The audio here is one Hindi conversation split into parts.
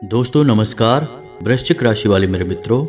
दोस्तों नमस्कार। वृश्चिक राशि वाले मेरे मित्रों,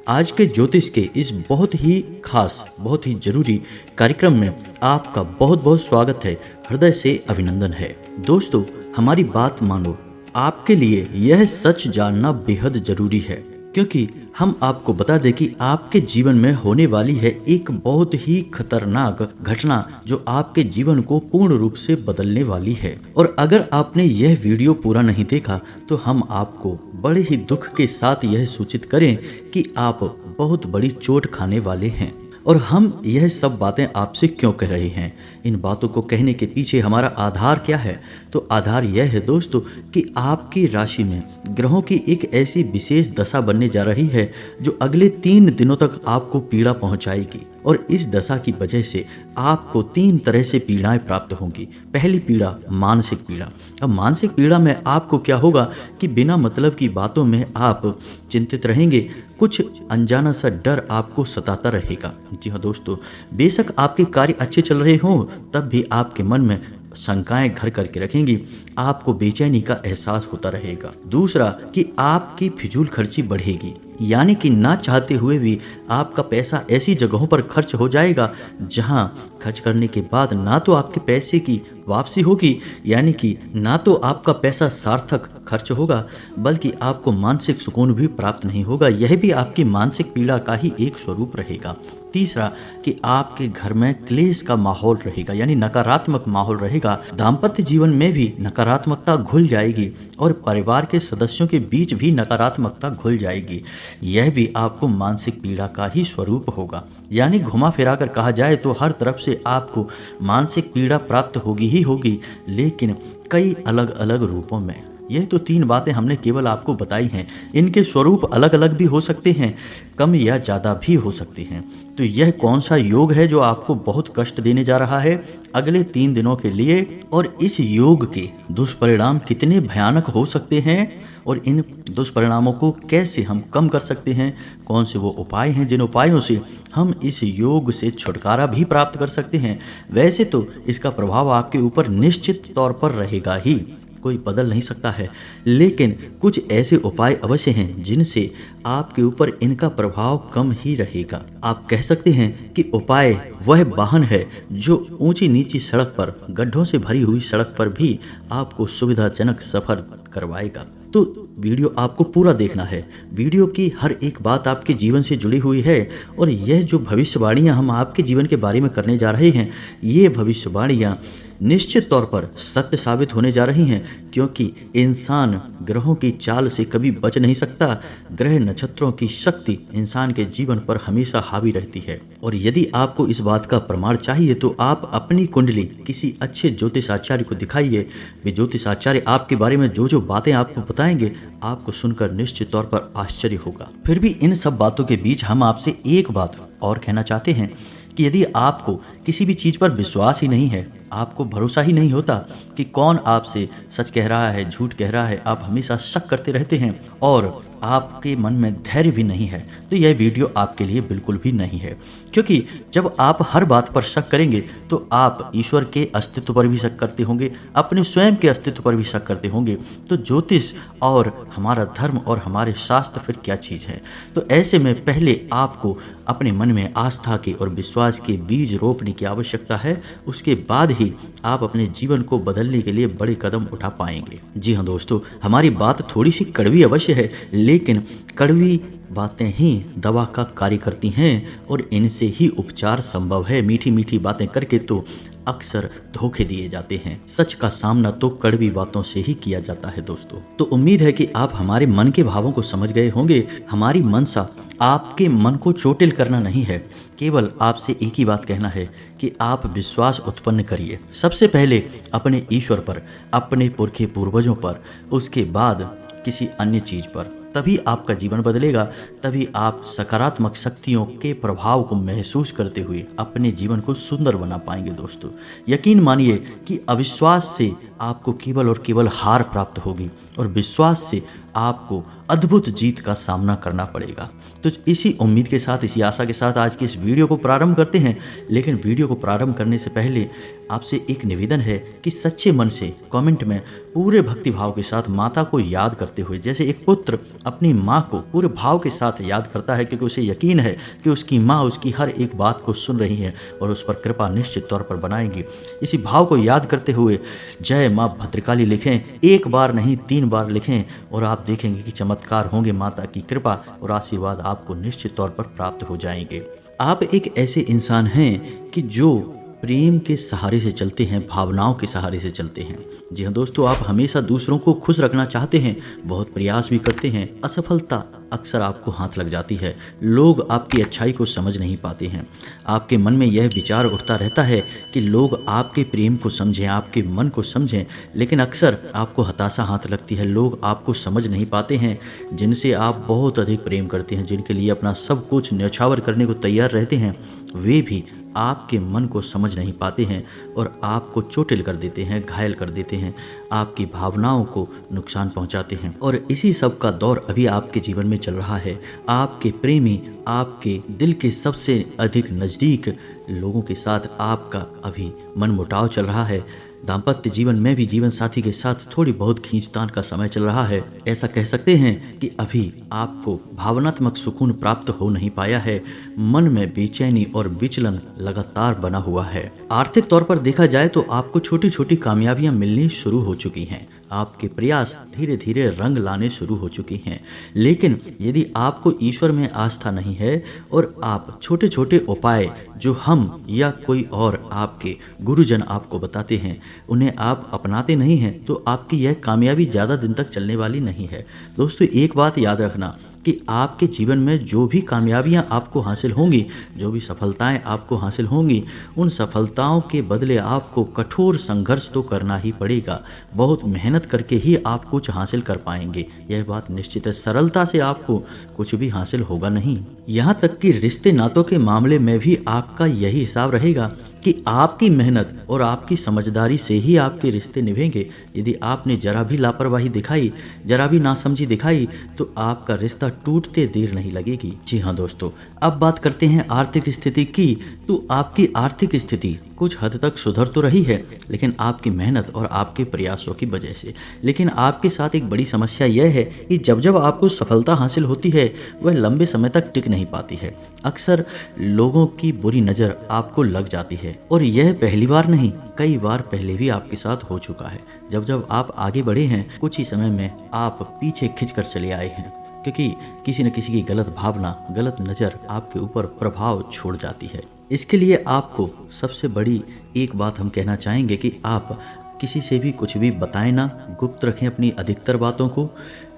आज के ज्योतिष के इस बहुत ही खास, बहुत ही जरूरी कार्यक्रम में आपका बहुत बहुत स्वागत है। हृदय से अभिनंदन है। दोस्तों, हमारी बात मानो। आपके लिए यह सच जानना बेहद जरूरी है, क्योंकि हम आपको बता दें कि आपके जीवन में होने वाली है एक बहुत ही खतरनाक घटना जो आपके जीवन को पूर्ण रूप से बदलने वाली है। और अगर आपने यह वीडियो पूरा नहीं देखा तो हम आपको बड़े ही दुख के साथ यह सूचित करें कि आप बहुत बड़ी चोट खाने वाले हैं। और हम यह सब बातें आपसे क्यों कह रहे हैं, इन बातों को कहने के पीछे हमारा आधार क्या है? तो आधार यह है दोस्तों कि आपकी राशि में ग्रहों की एक ऐसी विशेष दशा बनने जा रही है जो अगले 3 दिनों तक आपको पीड़ा पहुंचाएगी। और इस दशा की वजह से आपको 3 तरह से पीड़ाएं प्राप्त होंगी। पहली पीड़ा मानसिक पीड़ा। अब मानसिक पीड़ा में आपको क्या होगा कि बिना मतलब की बातों में आप चिंतित रहेंगे, कुछ अनजाना सा डर आपको सताता रहेगा। जी हाँ दोस्तों, बेशक आपके कार्य अच्छे चल रहे हों तब भी आपके मन में शंकाएं घर करके रखेंगी, आपको बेचैनी का एहसास होता रहेगा। दूसरा कि आपकी फिजूल खर्ची बढ़ेगी, यानी कि ना चाहते हुए भी आपका पैसा ऐसी जगहों पर खर्च हो जाएगा जहां खर्च करने के बाद ना तो आपके पैसे की वापसी होगी, यानी कि ना तो आपका पैसा सार्थक खर्च होगा बल्कि आपको मानसिक सुकून भी प्राप्त नहीं होगा। यह भी आपकी मानसिक पीड़ा का ही एक स्वरूप रहेगा। तीसरा कि आपके घर में क्लेश का माहौल रहेगा, यानी नकारात्मक माहौल रहेगा। दाम्पत्य जीवन में भी नकारात्मकता घुल जाएगी और परिवार के सदस्यों के बीच भी नकारात्मकता घुल जाएगी। यह भी आपको मानसिक पीड़ा का ही स्वरूप होगा। यानी घुमा फिरा कर कहा जाए तो हर तरफ से आपको मानसिक पीड़ा प्राप्त होगी ही होगी, लेकिन कई अलग अलग रूपों में। यह तो 3 बातें हमने केवल आपको बताई हैं। इनके स्वरूप अलग अलग भी हो सकते हैं, कम या ज़्यादा भी हो सकते हैं। तो यह कौन सा योग है जो आपको बहुत कष्ट देने जा रहा है अगले 3 दिनों के लिए, और इस योग के दुष्परिणाम कितने भयानक हो सकते हैं और इन दुष्परिणामों को कैसे हम कम कर सकते हैं, कौन से वो उपाय हैं जिन उपायों से हम इस योग से छुटकारा भी प्राप्त कर सकते हैं। वैसे तो इसका प्रभाव आपके ऊपर निश्चित तौर पर रहेगा ही, कोई बदल नहीं सकता है, लेकिन कुछ ऐसे उपाय अवश्य हैं जिनसे आपके ऊपर इनका प्रभाव कम ही रहेगा। आप कह सकते हैं कि उपाय वह वाहन है जो ऊंची नीची सड़क पर, गड्ढों से भरी हुई सड़क पर भी आपको सुविधाजनक सफर करवाएगा। तो वीडियो आपको पूरा देखना है। वीडियो की हर एक बात आपके जीवन से जुड़ी हुई है और यह जो भविष्यवाणियां हम आपके जीवन के बारे में करने जा रहे हैं, ये भविष्यवाणियां निश्चित तौर पर सत्य साबित होने जा रही हैं, क्योंकि इंसान ग्रहों की चाल से कभी बच नहीं सकता। ग्रह नक्षत्रों की शक्ति इंसान के जीवन पर हमेशा हावी रहती है। और यदि आपको इस बात का प्रमाण चाहिए तो आप अपनी कुंडली किसी अच्छे ज्योतिषाचार्य को दिखाइए। वे ज्योतिषाचार्य आपके बारे में जो जो बातें आपको बताएंगे, आपको सुनकर निश्चित तौर पर आश्चर्य होगा। फिर भी इन सब बातों के बीच हम आपसे एक बात और कहना चाहते हैं कि यदि आपको किसी भी चीज़ पर विश्वास ही नहीं है, आपको भरोसा ही नहीं होता कि कौन आपसे सच कह रहा है, झूठ कह रहा है, आप हमेशा शक करते रहते हैं और आपके मन में धैर्य भी नहीं है, तो यह वीडियो आपके लिए बिल्कुल भी नहीं है। क्योंकि जब आप हर बात पर शक करेंगे तो आप ईश्वर के अस्तित्व पर भी शक करते होंगे, अपने स्वयं के अस्तित्व पर भी शक करते होंगे। तो ज्योतिष और हमारा धर्म और हमारे शास्त्र फिर क्या चीज़ है? तो ऐसे में पहले आपको अपने मन में आस्था के और विश्वास के बीज रोपने की आवश्यकता है। उसके बाद ही आप अपने जीवन को बदलने के लिए बड़े कदम उठा पाएंगे। जी हाँ दोस्तों, हमारी बात थोड़ी सी कड़वी अवश्य है, लेकिन कड़वी बातें ही दवा का कार्य करती हैं और इनसे ही उपचार संभव है। मीठी मीठी बातें करके तो अक्सर धोखे दिए जाते हैं। सच का सामना तो कड़वी बातों से ही किया जाता है दोस्तों। तो उम्मीद है कि आप हमारे मन के भावों को समझ गए होंगे। हमारी मनसा आपके मन को चोटिल करना नहीं है, केवल आपसे एक ही बात कहना है कि आप विश्वास उत्पन्न करिए। सबसे पहले अपने ईश्वर पर, अपने पुरखे पूर्वजों पर, उसके बाद किसी अन्य चीज पर। तभी आपका जीवन बदलेगा, तभी आप सकारात्मक शक्तियों के प्रभाव को महसूस करते हुए अपने जीवन को सुंदर बना पाएंगे दोस्तों। यकीन मानिए कि अविश्वास से आपको केवल और केवल हार प्राप्त होगी और विश्वास से आपको अद्भुत जीत का सामना करना पड़ेगा। तो इसी उम्मीद के साथ, इसी आशा के साथ आज की इस वीडियो को प्रारंभ करते हैं। लेकिन वीडियो को प्रारंभ करने से पहले आपसे एक निवेदन है कि सच्चे मन से कमेंट में पूरे भक्तिभाव के साथ माता को याद करते हुए, जैसे एक पुत्र अपनी माँ को पूरे भाव के साथ याद करता है क्योंकि उसे यकीन है कि उसकी माँ उसकी हर एक बात को सुन रही है और उस पर कृपा निश्चित तौर पर बनाएंगी। इसी भाव को याद करते हुए जय माँ भद्रकाली लिखें, एक बार नहीं 3 बार लिखें और आप देखेंगे कि चमत्कार होंगे। माता की कृपा और आशीर्वाद आपको निश्चित तौर पर प्राप्त हो जाएंगे। आप एक ऐसे इंसान हैं कि जो प्रेम के सहारे से चलते हैं, भावनाओं के सहारे से चलते हैं। जी हाँ दोस्तों, आप हमेशा दूसरों को खुश रखना चाहते हैं, बहुत प्रयास भी करते हैं। असफलता अक्सर आपको हाथ लग जाती है, लोग आपकी अच्छाई को समझ नहीं पाते हैं। आपके मन में यह विचार उठता रहता है कि लोग आपके प्रेम को समझें, आपके मन को समझें, लेकिन अक्सर आपको हताशा हाथ लगती है। लोग आपको समझ नहीं पाते हैं, जिनसे आप बहुत अधिक प्रेम करते हैं, जिनके लिए अपना सब कुछ न्यौछावर करने को तैयार रहते हैं, वे भी आपके मन को समझ नहीं पाते हैं और आपको चोटिल कर देते हैं, घायल कर देते हैं, आपकी भावनाओं को नुकसान पहुंचाते हैं। और इसी सब का दौर अभी आपके जीवन में चल रहा है। आपके प्रेमी, आपके दिल के सबसे अधिक नज़दीक लोगों के साथ आपका अभी मनमुटाव चल रहा है। दाम्पत्य जीवन में भी जीवन साथी के साथ थोड़ी बहुत खींचतान का समय चल रहा है। ऐसा कह सकते हैं कि अभी आपको भावनात्मक सुकून प्राप्त हो नहीं पाया है। मन में बेचैनी और विचलन लगातार बना हुआ है। आर्थिक तौर पर देखा जाए तो आपको छोटी छोटी कामयाबियां मिलनी शुरू हो चुकी हैं। आपके प्रयास धीरे धीरे रंग लाने शुरू हो चुके हैं। लेकिन यदि आपको ईश्वर में आस्था नहीं है और आप छोटे छोटे उपाय जो हम या कोई और आपके गुरुजन आपको बताते हैं उन्हें आप अपनाते नहीं हैं, तो आपकी यह कामयाबी ज़्यादा दिन तक चलने वाली नहीं है। दोस्तों, एक बात याद रखना कि आपके जीवन में जो भी कामयाबियां आपको हासिल होंगी, जो भी सफलताएं आपको हासिल होंगी, उन सफलताओं के बदले आपको कठोर संघर्ष तो करना ही पड़ेगा। बहुत मेहनत करके ही आप कुछ हासिल कर पाएंगे, यह बात निश्चित है। सरलता से आपको कुछ भी हासिल होगा नहीं। यहाँ तक कि रिश्ते नातों के मामले में भी आपका यही हिसाब रहेगा कि आपकी मेहनत और आपकी समझदारी से ही आपके रिश्ते निभेंगे। यदि आपने जरा भी लापरवाही दिखाई, जरा भी नासमझी दिखाई, तो आपका रिश्ता टूटते देर नहीं लगेगी। जी हाँ दोस्तों, अब बात करते हैं आर्थिक स्थिति की। तो आपकी आर्थिक स्थिति कुछ हद तक सुधर तो रही है, लेकिन आपकी मेहनत और आपके प्रयासों की वजह से। लेकिन आपके साथ एक बड़ी समस्या यह है कि जब जब आपको सफलता हासिल होती है, वह लंबे समय तक टिक नहीं पाती है। अक्सर लोगों की बुरी नज़र आपको लग जाती है और यह पहली बार नहीं, कई बार पहले भी आपके साथ हो चुका है। जब जब आप आगे बढ़े हैं, कुछ ही समय में आप पीछे खिंचकर चले आए हैं, क्योंकि किसी न किसी की गलत भावना, गलत नज़र आपके ऊपर प्रभाव छोड़ जाती है। इसके लिए आपको सबसे बड़ी एक बात हम कहना चाहेंगे कि आप किसी से भी कुछ भी बताएं ना, गुप्त रखें अपनी अधिकतर बातों को।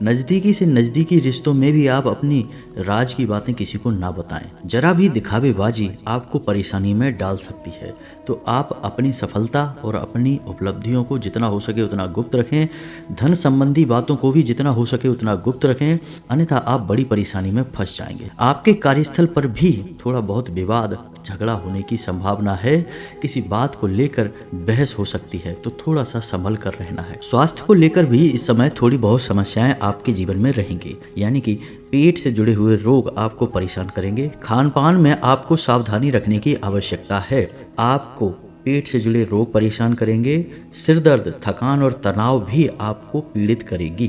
नज़दीकी से नज़दीकी रिश्तों में भी आप अपनी राज की बातें किसी को ना बताएं। जरा भी दिखावेबाजी आपको परेशानी में डाल सकती है। तो आप अपनी सफलता और अपनी उपलब्धियों को जितना हो सके उतना गुप्त रखें। धन संबंधी बातों को भी जितना हो सके उतना गुप्त रखें, अन्यथा आप बड़ी परेशानी में फंस जाएंगे। आपके कार्यस्थल पर भी थोड़ा बहुत विवाद, झगड़ा होने की संभावना है। किसी बात को लेकर बहस हो सकती है, तो थोड़ा सा संभल कर रहना है। स्वास्थ्य को लेकर भी इस समय थोड़ी बहुत समस्याएं आपके जीवन में रहेंगी, यानी कि पेट से जुड़े हुए रोग आपको परेशान करेंगे। खान पान में आपको सावधानी रखने की आवश्यकता है। आपको पेट से जुड़े रोग परेशान करेंगे। सिर दर्द, थकान और तनाव भी आपको पीड़ित करेगी।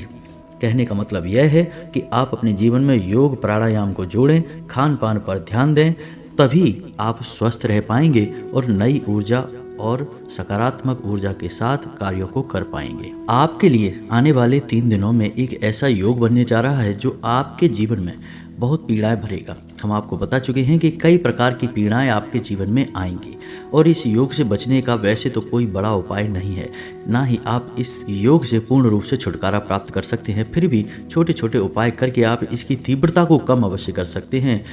कहने का मतलब यह है कि आप अपने जीवन में योग प्राणायाम को जोड़ें, खान पान पर ध्यान दें, तभी आप स्वस्थ रह पाएंगे और नई ऊर्जा और सकारात्मक ऊर्जा के साथ कार्यों को कर पाएंगे। आपके लिए आने वाले 3 दिनों में एक ऐसा योग बनने जा रहा है जो आपके जीवन में बहुत पीड़ाएं भरेगा। हम आपको बता चुके हैं कि कई प्रकार की पीड़ाएं आपके जीवन में आएंगी और इस योग से बचने का वैसे तो कोई बड़ा उपाय नहीं है, ना ही आप इस योग से पूर्ण रूप से छुटकारा प्राप्त कर सकते हैं। फिर भी छोटे छोटे उपाय करके आप इसकी तीव्रता को कम अवश्य कर सकते हैं।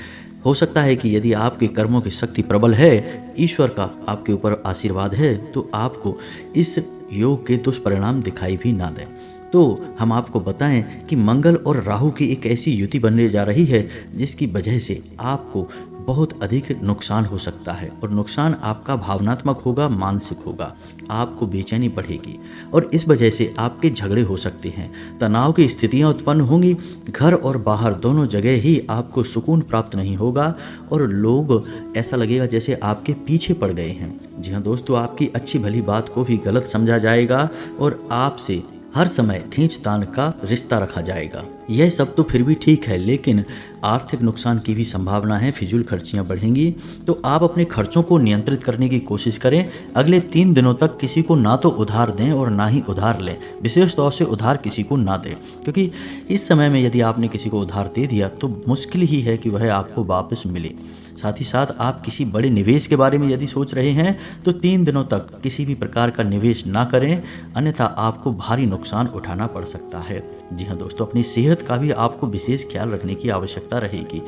हो सकता है कि यदि आपके कर्मों की शक्ति प्रबल है, ईश्वर का आपके ऊपर आशीर्वाद है, तो आपको इस योग के दुष्परिणाम दिखाई भी ना दें। तो हम आपको बताएं कि मंगल और राहु की एक ऐसी युति बनने जा रही है जिसकी वजह से आपको बहुत अधिक नुकसान हो सकता है और नुकसान आपका भावनात्मक होगा, मानसिक होगा। आपको बेचैनी बढ़ेगी और इस वजह से आपके झगड़े हो सकते हैं, तनाव की स्थितियां उत्पन्न होंगी। घर और बाहर दोनों जगह ही आपको सुकून प्राप्त नहीं होगा और लोग ऐसा लगेगा जैसे आपके पीछे पड़ गए हैं। जी हाँ दोस्तों, आपकी अच्छी भली बात को भी गलत समझा जाएगा और आपसे हर समय खींचतान का रिश्ता रखा जाएगा। यह सब तो फिर भी ठीक है, लेकिन आर्थिक नुकसान की भी संभावना है, फिजूल खर्चियां बढ़ेंगी। तो आप अपने खर्चों को नियंत्रित करने की कोशिश करें। अगले 3 दिनों तक किसी को ना तो उधार दें और ना ही उधार लें। विशेष तौर से उधार किसी को ना दें, क्योंकि इस समय में यदि आपने किसी को उधार दे दिया तो मुश्किल ही है कि वह आपको वापस मिले। साथ ही साथ आप किसी बड़े निवेश के बारे में यदि सोच रहे हैं तो 3 दिनों तक किसी भी प्रकार का निवेश ना करें, अन्यथा आपको भारी नुकसान उठाना पड़ सकता है। जी हाँ दोस्तों, अपनी सेहत का भी आपको विशेष ख्याल रखने की आवश्यकता रहेगी।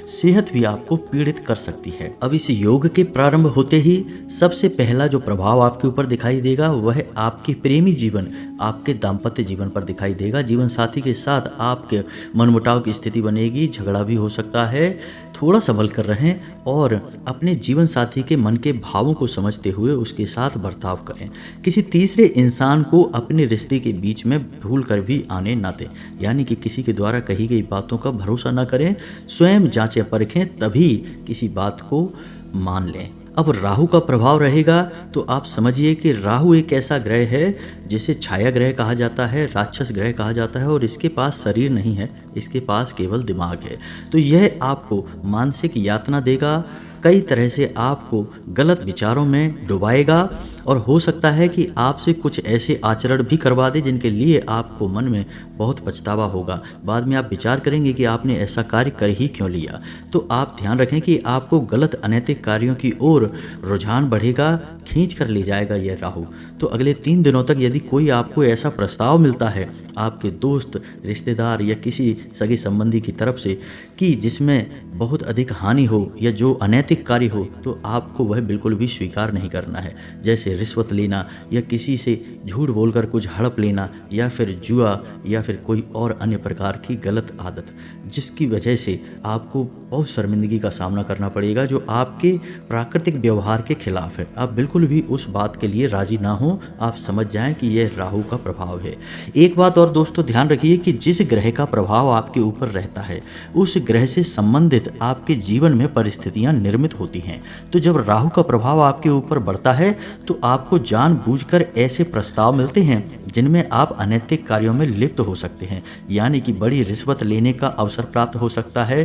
सेहत भी आपको पीड़ित कर सकती है। अब इस योग के प्रारंभ होते ही सबसे पहला जो प्रभाव आपके ऊपर दिखाई देगा वह आपके प्रेमी जीवन, आपके दाम्पत्य जीवन पर दिखाई देगा। जीवन साथी के साथ आपके मनमुटाव की स्थिति बनेगी, झगड़ा भी हो सकता है। थोड़ा संभल कर रहें और अपने जीवन साथी के मन के भावों को समझते हुए उसके साथ बर्ताव करें। किसी तीसरे इंसान को अपने रिश्ते के बीच में भूल कर भी आने ना दें, यानी कि किसी के द्वारा कही गई बातों का भरोसा ना करें। स्वयं जांचें परखें, तभी किसी बात को मान लें। अब राहु का प्रभाव रहेगा तो आप समझिए कि राहु एक ऐसा ग्रह है जिसे छाया ग्रह कहा जाता है, राक्षस ग्रह कहा जाता है और इसके पास शरीर नहीं है, इसके पास केवल दिमाग है। तो यह आपको मानसिक यातना देगा, कई तरह से आपको गलत विचारों में डुबाएगा और हो सकता है कि आपसे कुछ ऐसे आचरण भी करवा दे जिनके लिए आपको मन में बहुत पछतावा होगा। बाद में आप विचार करेंगे कि आपने ऐसा कार्य कर ही क्यों लिया। तो आप ध्यान रखें कि आपको गलत अनैतिक कार्यों की ओर रुझान बढ़ेगा, खींच कर ले जाएगा यह राहु। तो अगले 3 दिनों तक यदि कोई आपको ऐसा प्रस्ताव मिलता है आपके दोस्त, रिश्तेदार या किसी सगे संबंधी की तरफ से कि जिसमें बहुत अधिक हानि हो या जो अनैतिक कार्य हो, तो आपको वह बिल्कुल भी स्वीकार नहीं करना है। जैसे रिश्वत लेना या किसी से झूठ बोलकर कुछ हड़प लेना या फिर जुआ या फिर कोई और अन्य प्रकार की गलत आदत, जिसकी वजह से आपको बहुत शर्मिंदगी का सामना करना पड़ेगा, जो आपके प्राकृतिक व्यवहार के खिलाफ है। आप बिल्कुल भी उस बात के लिए राजी ना हो। आप समझ जाएं कि यह राहु का प्रभाव है। एक बात और दोस्तों ध्यान रखिए कि जिस ग्रह का प्रभाव आपके ऊपर रहता है उस ग्रह से संबंधित आपके जीवन में परिस्थितियां निर्मित होती हैं। तो जब राहु का प्रभाव आपके ऊपर बढ़ता है तो आपको जानबूझकर ऐसे प्रस्ताव मिलते हैं जिनमें आप अनैतिक कार्यों में लिप्त हो सकते हैं, यानी कि बड़ी रिश्वत लेने का अवसर प्राप्त हो सकता है,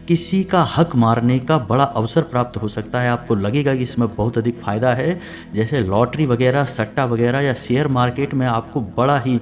किसी का हक मारने का बड़ा अवसर प्राप्त हो सकता है। आपको लगेगा कि इसमें बहुत अधिक फायदा है, जैसे लॉटरी वगैरह, सट्टा वगैरह या शेयर मार्केट में आपको बड़ा ही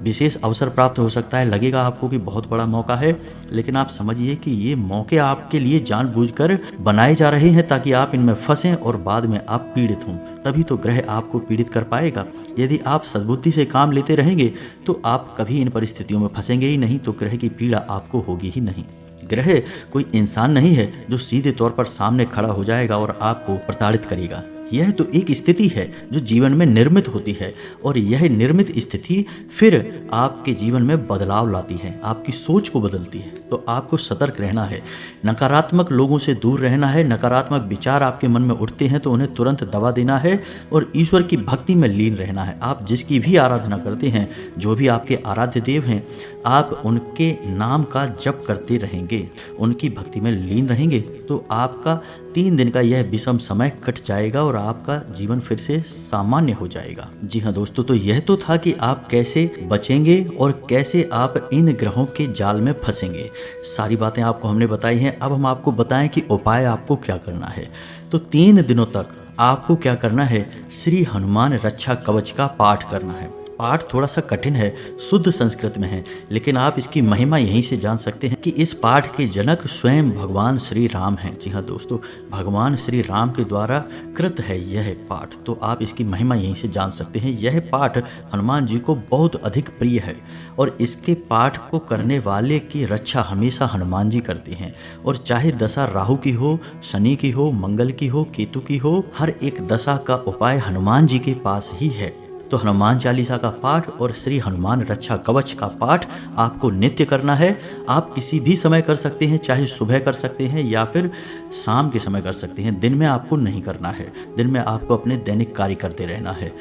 विशेष अवसर प्राप्त हो सकता है। लगेगा आपको कि बहुत बड़ा मौका है, लेकिन आप समझिए कि ये मौके आपके लिए जानबूझकर बनाए जा रहे हैं ताकि आप इनमें फंसें और बाद में आप पीड़ित हों। तभी तो ग्रह आपको पीड़ित कर पाएगा। यदि आप सद्बुद्धि से काम लेते रहेंगे तो आप कभी इन परिस्थितियों में फंसेंगे ही नहीं, तो ग्रह की पीड़ा आपको होगी ही नहीं। ग्रह कोई इंसान नहीं है जो सीधे तौर पर सामने खड़ा हो जाएगा और आपको प्रताड़ित करेगा। यह तो एक स्थिति है जो जीवन में निर्मित होती है और यह निर्मित स्थिति फिर आपके जीवन में बदलाव लाती है, आपकी सोच को बदलती है। तो आपको सतर्क रहना है, नकारात्मक लोगों से दूर रहना है। नकारात्मक विचार आपके मन में उठते हैं तो उन्हें तुरंत दबा देना है और ईश्वर की भक्ति में लीन रहना है। आप जिसकी भी आराधना करते हैं, जो भी आपके आराध्य देव हैं, आप उनके नाम का जप करते रहेंगे, उनकी भक्ति में लीन रहेंगे, तो आपका 3 दिन का यह विषम समय कट जाएगा और आपका जीवन फिर से सामान्य हो जाएगा। जी हाँ दोस्तों, तो यह तो था कि आप कैसे बचेंगे और कैसे आप इन ग्रहों के जाल में फंसेंगे। सारी बातें आपको हमने बताई हैं। अब हम आपको बताएं कि उपाय आपको क्या करना है। तो 3 दिनों तक आपको क्या करना है, श्री हनुमान रक्षा कवच का पाठ करना है। पाठ थोड़ा सा कठिन है, शुद्ध संस्कृत में है, लेकिन आप इसकी महिमा यहीं से जान सकते हैं कि इस पाठ के जनक स्वयं भगवान श्री राम हैं। जी हाँ दोस्तों, भगवान श्री राम के द्वारा कृत है यह पाठ, तो आप इसकी महिमा यहीं से जान सकते हैं। यह पाठ हनुमान जी को बहुत अधिक प्रिय है और इसके पाठ को करने वाले की रक्षा हमेशा हनुमान जी करते हैं। और चाहे दशा राहु की हो, शनि की हो, मंगल की हो, केतु की हो, हर एक दशा का उपाय हनुमान जी के पास ही है। तो हनुमान चालीसा का पाठ और श्री हनुमान रक्षा कवच का पाठ आपको नित्य करना है। आप किसी भी समय कर सकते हैं, चाहे सुबह कर सकते हैं या फिर शाम के समय कर सकते हैं। दिन में आपको नहीं करना है, दिन में आपको अपने दैनिक कार्य करते रहना है।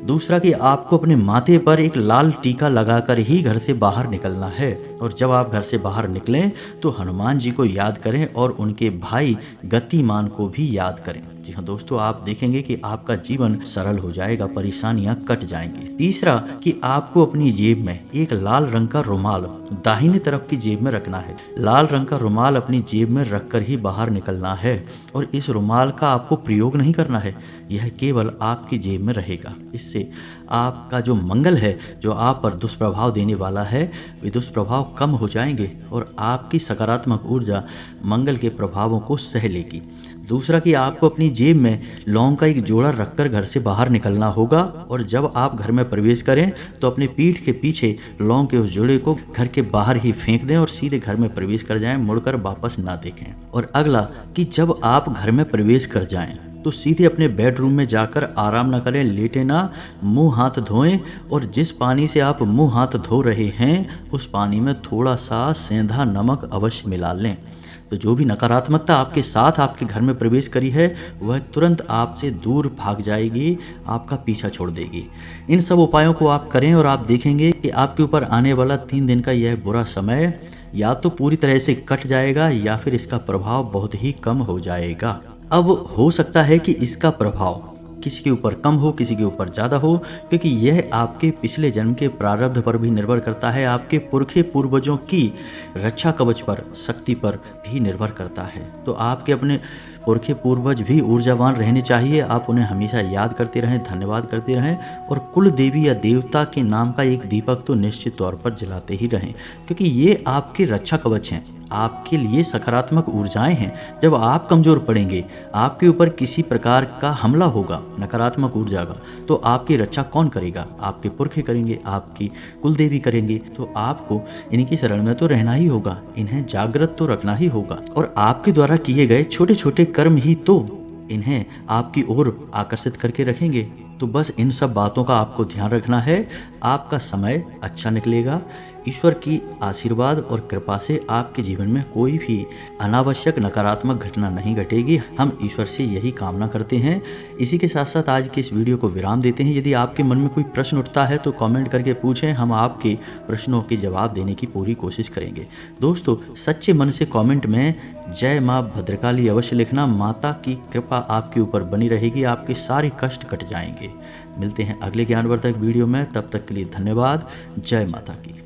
दूसरा कि आपको अपने माथे पर एक लाल टीका लगाकर ही घर से बाहर निकलना है। और जब आप घर से बाहर निकलें तो हनुमान जी को याद करें और उनके भाई गतिमान को भी याद करें। जी हाँ दोस्तों, आप देखेंगे कि आपका जीवन सरल हो जाएगा, परेशानियां कट जाएंगी। तीसरा कि आपको अपनी जेब में एक लाल रंग का रुमाल दाहिनी तरफ की जेब में रखना है। लाल रंग का रुमाल अपनी जेब में रखकर ही बाहर निकलना है और इस रुमाल का आपको प्रयोग नहीं करना है, यह केवल आपकी जेब में रहेगा। इससे आपका जो मंगल है, जो आप पर दुष्प्रभाव देने वाला है, वे दुष्प्रभाव कम हो जाएंगे और आपकी सकारात्मक ऊर्जा मंगल के प्रभावों को सह लेगी। दूसरा कि आपको अपनी जेब में लौंग का एक जोड़ा रखकर घर से बाहर निकलना होगा और जब आप घर में प्रवेश करें तो अपने पीठ के पीछे लौंग के उस जोड़े को घर के बाहर ही फेंक दें और सीधे घर में प्रवेश कर जाएं, मुड़कर वापस ना देखें। और अगला कि जब आप घर में प्रवेश कर जाएं तो सीधे अपने बेडरूम में जाकर आराम ना करें, लेटे ना, मुंह हाथ धोएं और जिस पानी से आप मुंह हाथ धो रहे हैं उस पानी में थोड़ा सा सेंधा नमक अवश्य मिला लें। तो जो भी नकारात्मकता आपके साथ आपके घर में प्रवेश करी है वह तुरंत आपसे दूर भाग जाएगी, आपका पीछा छोड़ देगी। इन सब उपायों को आप करें और आप देखेंगे कि आपके ऊपर आने वाला 3 दिन का यह बुरा समय या तो पूरी तरह से कट जाएगा या फिर इसका प्रभाव बहुत ही कम हो जाएगा। अब हो सकता है कि इसका प्रभाव किसी के ऊपर कम हो, किसी के ऊपर ज़्यादा हो, क्योंकि यह आपके पिछले जन्म के प्रारब्ध पर भी निर्भर करता है, आपके पुरखे पूर्वजों की रक्षा कवच पर, शक्ति पर भी निर्भर करता है। तो आपके अपने पुरखे पूर्वज भी ऊर्जावान रहने चाहिए। आप उन्हें हमेशा याद करते रहें, धन्यवाद करते रहें और कुल देवी या देवता के नाम का एक दीपक तो निश्चित तौर पर जलाते ही रहें, क्योंकि ये आपके रक्षा कवच हैं, आपके लिए सकारात्मक ऊर्जाएं हैं। जब आप कमज़ोर पड़ेंगे, आपके ऊपर किसी प्रकार का हमला होगा नकारात्मक ऊर्जा का, तो आपकी रक्षा कौन करेगा? आपके पुरखे करेंगे, आपकी कुल देवी करेंगे। तो आपको इनकी शरण में तो रहना ही होगा, इन्हें जागृत तो रखना ही होगा और आपके द्वारा किए गए छोटे छोटे कर्म ही तो इन्हें आपकी ओर आकर्षित करके रखेंगे। तो बस इन सब बातों का आपको ध्यान रखना है, आपका समय अच्छा निकलेगा। ईश्वर की आशीर्वाद और कृपा से आपके जीवन में कोई भी अनावश्यक नकारात्मक घटना नहीं घटेगी। हम ईश्वर से यही कामना करते हैं। इसी के साथ साथ आज के इस वीडियो को विराम देते हैं। यदि आपके मन में कोई प्रश्न उठता है तो कमेंट करके पूछें, हम आपके प्रश्नों के जवाब देने की पूरी कोशिश करेंगे। दोस्तों, सच्चे मन से कमेंट में जय माँ भद्रकाली अवश्य लिखना। माता की कृपा आपके ऊपर बनी रहेगी, आपके सारे कष्ट कट जाएंगे। मिलते हैं अगले ज्ञानवर्धक वीडियो में, तब तक के लिए धन्यवाद। जय माता की।